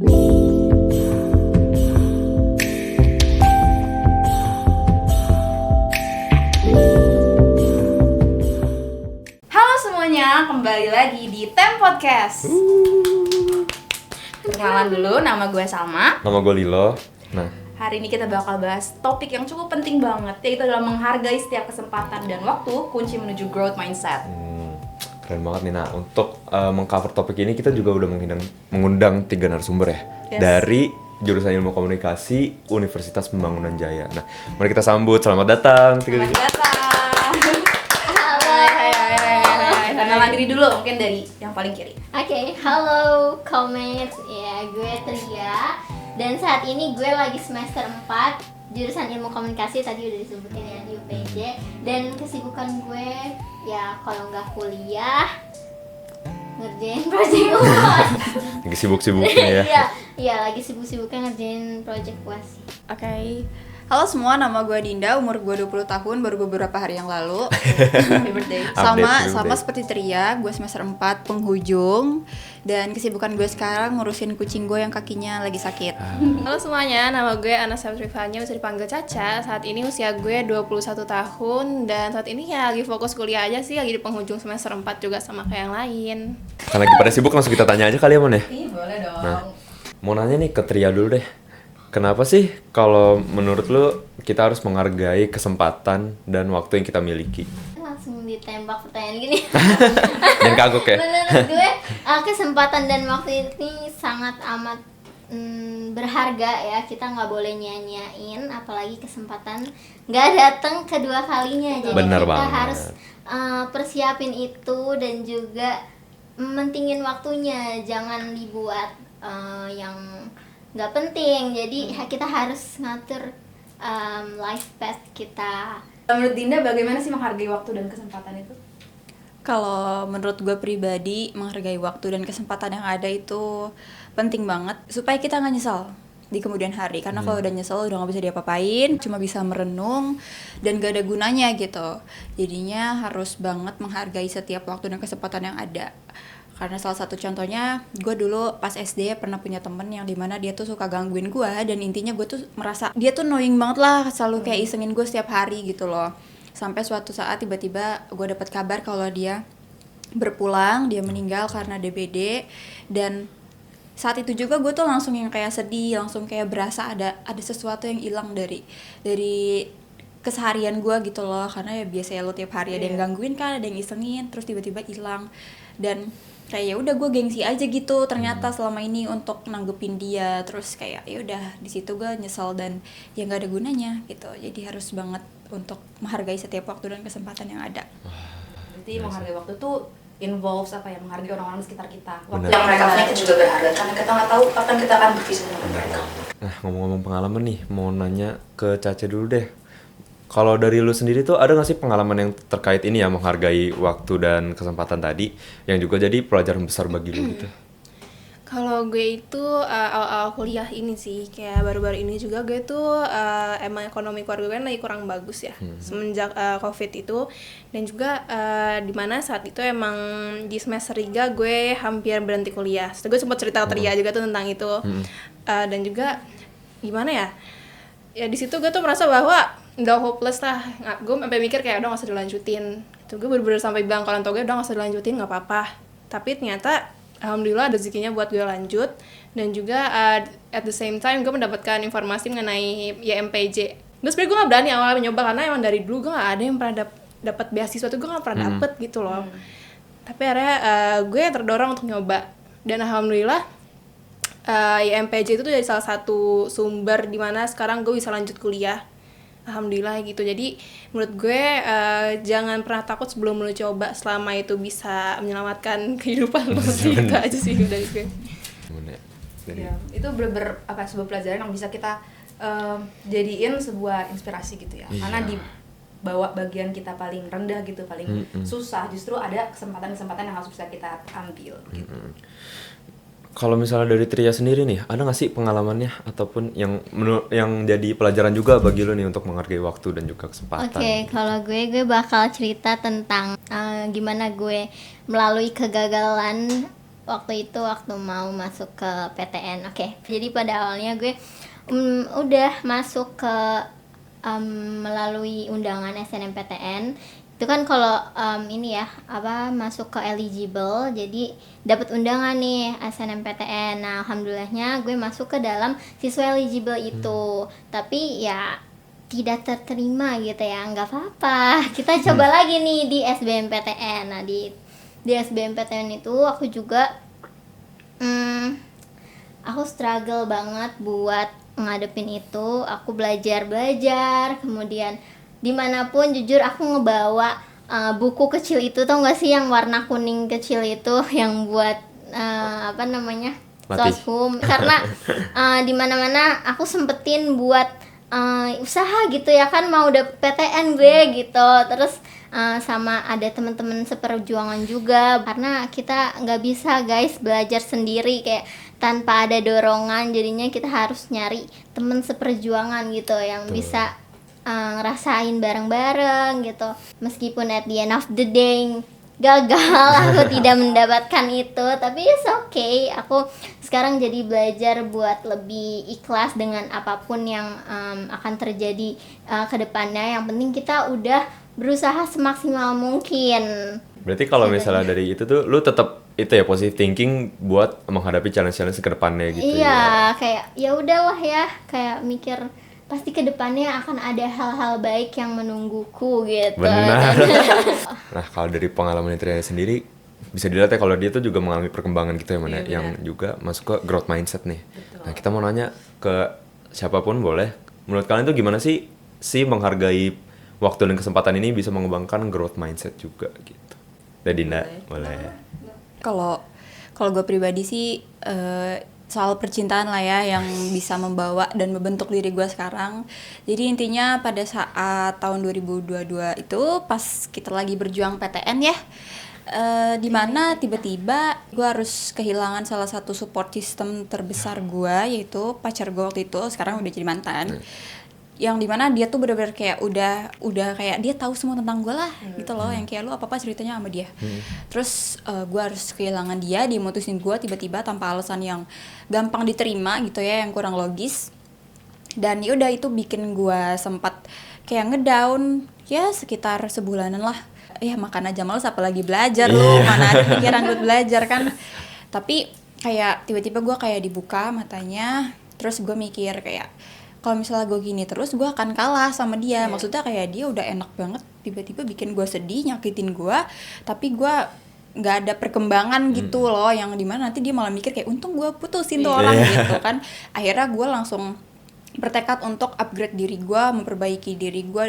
Halo semuanya, kembali lagi di Tem Podcast. Perkenalan dulu, nama gue Salma. Nama gue Lilo. Nah, Hari ini kita bakal bahas topik yang cukup penting banget, yaitu adalah menghargai setiap kesempatan dan waktu kunci menuju growth mindset. keren banget nih. Nah, untuk mengcover topik ini kita juga udah mengundang 3 narasumber ya. Yes. Dari jurusan Ilmu Komunikasi Universitas Pembangunan Jaya. Nah, mari kita sambut. Selamat datang. Selamat datang. Hai. Kenalan diri dulu, mungkin dari yang paling kiri. Oke, halo Komets, ya gue Tria. Dan saat ini gue lagi semester 4 jurusan Ilmu Komunikasi, tadi udah disebutin ya di UPJ. Dan kesibukan gue, ya kalau nggak kuliah, ngerjain project UAS. Lagi sibuk-sibuknya ya. Iya, lagi sibuk-sibuknya ngerjain project UAS. Oke. Halo semua, nama gue Dinda, umur gue 20 tahun, baru beberapa hari yang lalu. Happy birthday. Sama seperti Tria, gue semester 4 penghujung. Dan kesibukan gue sekarang ngurusin kucing gue yang kakinya lagi sakit. Halo semuanya, nama gue Ana Sabrifanya, bisa dipanggil Caca. Saat ini usia gue 21 tahun dan saat ini ya lagi fokus kuliah aja sih, lagi di penghujung semester 4 juga sama kayak yang lain. Kan lagi pada sibuk, langsung kita tanya aja kali ya, Mon ya. Iya, boleh dong. Nah, mau nanya nih ke Tria dulu deh. Kenapa sih kalau menurut lu kita harus menghargai kesempatan dan waktu yang kita miliki? Langsung ditembak pertanyaan gini. Jangan kagok ya. Menurut gue kesempatan dan waktu ini sangat amat berharga ya. Kita nggak boleh nyanyain, apalagi kesempatan nggak datang kedua kalinya. Jadi Bener kita banget. harus persiapin itu dan juga mentingin waktunya. Jangan dibuat yang nggak penting. Jadi kita harus ngatur life path kita. Menurut Dinda, bagaimana sih menghargai waktu dan kesempatan itu? Kalau menurut gue pribadi, menghargai waktu dan kesempatan yang ada itu penting banget supaya kita nggak nyesal di kemudian hari. Karena kalau udah nyesel udah nggak bisa diapa-apain, cuma bisa merenung dan gak ada gunanya gitu. Jadinya harus banget menghargai setiap waktu dan kesempatan yang ada. Karena salah satu contohnya, gue dulu pas SD pernah punya temen yang dimana dia tuh suka gangguin gue. Dan intinya gue tuh merasa dia tuh annoying banget lah, selalu kayak isengin gue setiap hari gitu loh. Sampai suatu saat tiba-tiba gue dapat kabar kalau dia berpulang, dia meninggal karena DBD. Dan saat itu juga gue tuh langsung yang kayak sedih, langsung kayak berasa ada sesuatu yang hilang dari keseharian gue gitu loh. Karena ya biasanya lo tiap hari ada yang gangguin kan, ada yang isengin, terus tiba-tiba hilang. Dan kayak ya udah gue gengsi aja gitu ternyata selama ini untuk nanggepin dia. Terus kayak ya udah di situ gue nyesel dan ya nggak ada gunanya gitu. Jadi harus banget untuk menghargai setiap waktu dan kesempatan yang ada. Berarti menghargai waktu tuh involves menghargai orang-orang di sekitar kita. Waktu Benar. yang mereka punya itu juga berharga, karena kita nggak tahu kapan kita akan berpisah dengan mereka. Nah, ngomong-ngomong pengalaman nih, mau nanya ke Caca dulu deh. Kalau dari lu sendiri tuh ada gak sih pengalaman yang terkait ini ya, menghargai waktu dan kesempatan tadi, yang juga jadi pelajaran besar bagi lu gitu? Kalau gue itu awal-awal kuliah ini sih, kayak baru-baru ini juga gue tuh emang ekonomi keluarga gue lagi kurang bagus ya semenjak COVID itu. Dan juga dimana saat itu emang di semester 3 gue hampir berhenti kuliah. Gue sempat cerita ke Tria juga tuh tentang itu. Dan juga gimana ya, ya di situ gue tuh merasa bahwa udah hopeless lah. Gue sampai mikir kayak udah gak usah dilanjutin gitu. Gue bener-bener sampai bilang ke orang tua gue udah gak usah dilanjutin, gak apa-apa. Tapi ternyata alhamdulillah ada rezekinya buat gue lanjut. Dan juga at the same time gue mendapatkan informasi mengenai YMPJ. Gue sebenernya gue gak berani awalnya nyoba, karena emang dari dulu gue gak ada yang pernah dapat beasiswa tuh, gue gak pernah dapet gitu loh. Tapi akhirnya gue terdorong untuk nyoba. Dan alhamdulillah YMPJ itu tuh jadi salah satu sumber dimana sekarang gue bisa lanjut kuliah. Alhamdulillah gitu. Jadi menurut gue jangan pernah takut sebelum lo coba, selama itu bisa menyelamatkan kehidupan lo sih. Itu aja sih dari gue. Ya, itu bener-bener sebuah pelajaran yang bisa kita jadiin sebuah inspirasi gitu ya. Karena di bawah bagian kita paling rendah gitu, paling susah, justru ada kesempatan-kesempatan yang harus bisa kita ambil gitu. Kalau misalnya dari Tria sendiri nih, ada nggak sih pengalamannya ataupun yang jadi pelajaran juga bagi lo nih untuk menghargai waktu dan juga kesempatan? Oke, kalau gue bakal cerita tentang gimana gue melalui kegagalan waktu itu waktu mau masuk ke PTN. Oke, jadi pada awalnya gue udah masuk ke melalui undangan SNMPTN. Itu kan kalau ini ya masuk ke eligible, jadi dapat undangan nih SNMPTN. Nah, alhamdulillahnya gue masuk ke dalam siswa eligible itu. Tapi ya tidak terterima gitu ya, nggak apa-apa. Kita coba lagi nih di SBMPTN. Nah, di SBMPTN itu aku juga aku struggle banget buat ngadepin itu. Aku belajar, kemudian dimanapun jujur aku ngebawa buku kecil itu, tau gak sih yang warna kuning kecil itu yang buat soshum, karena dimana-mana aku sempetin buat usaha gitu ya kan, mau dapet PTN gue gitu. Terus sama ada teman-teman seperjuangan juga, karena kita nggak bisa guys belajar sendiri kayak tanpa ada dorongan, jadinya kita harus nyari teman seperjuangan gitu yang bisa ngerasain bareng-bareng gitu. Meskipun at the end of the day gagal, aku tidak mendapatkan itu, tapi it's okay. Aku sekarang jadi belajar buat lebih ikhlas dengan apapun yang akan terjadi ke depannya. Yang penting kita udah berusaha semaksimal mungkin. Berarti kalau misalnya dari itu tuh lu tetap itu ya positive thinking buat menghadapi challenge-challenge ke depannya gitu. Iya, kayak ya udahlah ya, kayak mikir pasti kedepannya akan ada hal-hal baik yang menungguku gitu. Benar. Nah, kalau dari pengalaman Tria sendiri bisa dilihat ya kalau dia tuh juga mengalami perkembangan gitu ya, mana yang juga masuk ke growth mindset nih. Betul. Nah, kita mau nanya ke siapapun boleh. Menurut kalian tuh gimana sih menghargai waktu dan kesempatan ini bisa mengembangkan growth mindset juga gitu. Dan Dinda, boleh. Kalau gue pribadi sih soal percintaan lah ya yang bisa membawa dan membentuk diri gue sekarang. Jadi intinya pada saat tahun 2022 itu pas kita lagi berjuang PTN ya, dimana tiba-tiba gue harus kehilangan salah satu support system terbesar gue, yaitu pacar gue waktu itu, sekarang udah jadi mantan. Yang dimana dia tuh benar-benar kayak udah kayak dia tahu semua tentang gue lah gitu loh, yang kayak lu apa ceritanya sama dia. Terus gue harus kehilangan dia mutusin gue tiba-tiba tanpa alasan yang gampang diterima gitu ya, yang kurang logis. Dan yaudah itu bikin gue sempat kayak ngedown ya sekitar sebulanan lah. Ya makan aja males apalagi belajar lu, mana ada pikiran buat belajar kan. Tapi kayak tiba-tiba gue kayak dibuka matanya, terus gue mikir kayak kalau misalnya gue gini terus gue akan kalah sama dia. Maksudnya kayak dia udah enak banget tiba-tiba bikin gue sedih, nyakitin gue, tapi gue nggak ada perkembangan gitu loh, yang dimana nanti dia malah mikir kayak untung gue putusin tuh orang gitu kan. Akhirnya gue langsung bertekad untuk upgrade diri gue, memperbaiki diri gue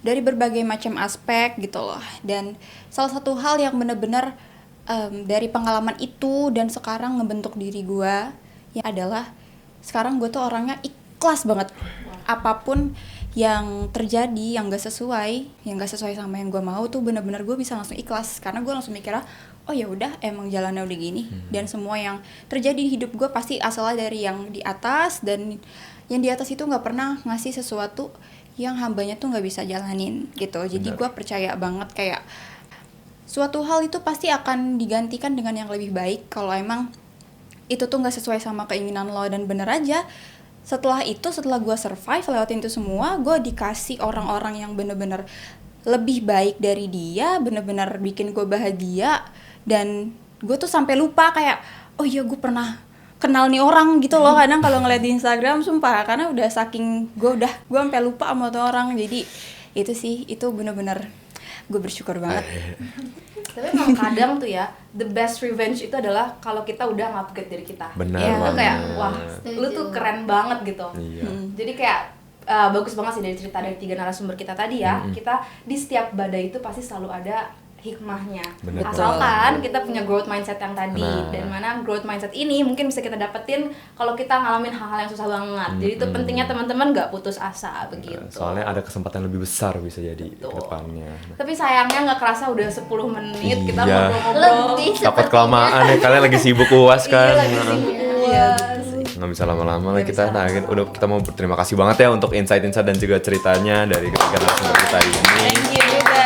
dari berbagai macam aspek gitu loh. Dan salah satu hal yang benar-benar dari pengalaman itu dan sekarang ngebentuk diri gue ya adalah sekarang gue tuh orangnya ikhlas banget. Apapun yang terjadi yang gak sesuai sama yang gue mau tuh benar-benar gue bisa langsung ikhlas, karena gue langsung mikirnya oh ya udah emang jalannya udah gini. Dan semua yang terjadi di hidup gue pasti asalnya dari yang di atas, dan yang di atas itu nggak pernah ngasih sesuatu yang hambanya tuh nggak bisa jalanin gitu. Jadi gue percaya banget kayak suatu hal itu pasti akan digantikan dengan yang lebih baik kalau emang itu tuh nggak sesuai sama keinginan lo. Dan bener aja setelah gue survive lewatin itu semua, gue dikasih orang-orang yang bener-bener lebih baik dari dia, bener-bener bikin gue bahagia. Dan gue tuh sampai lupa kayak oh iya gue pernah kenal nih orang gitu loh kadang kalau ngeliat di Instagram, sumpah, karena udah saking gue sampai lupa sama tuh orang. Jadi itu sih, itu bener-bener gue bersyukur banget. Tapi memang kadang tuh ya, the best revenge itu adalah kalau kita udah ngupgrade diri kita. Benar ya, itu kayak wah, Setuju. lu tuh keren banget gitu. Iya. Jadi kayak bagus banget sih dari cerita dari 3 narasumber kita tadi ya. Kita di setiap badai itu pasti selalu ada hikmahnya. Bener. Asalkan kita punya growth mindset yang tadi. Dan mana growth mindset ini mungkin bisa kita dapetin kalau kita ngalamin hal-hal yang susah banget. Jadi itu pentingnya teman-teman gak putus asa begitu. Soalnya ada kesempatan lebih besar bisa jadi ke depannya. Tapi sayangnya nggak kerasa udah 10 menit kita Iya. ngobrol-ngobrol. Lebih Takut kelamaan ya, kalian lagi sibuk UAS kan. Iya, lagi sibuk UAS. Nggak bisa lama-lama lah kita. Nah, udah kita mau berterima kasih banget ya untuk insight-insight dan juga ceritanya dari ketiga narasumber kita ini. Thank you juga.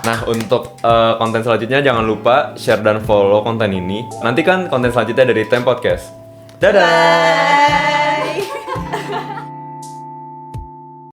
Nah, untuk konten selanjutnya jangan lupa share dan follow konten ini. Nantikan konten selanjutnya dari Time Podcast. Dadah.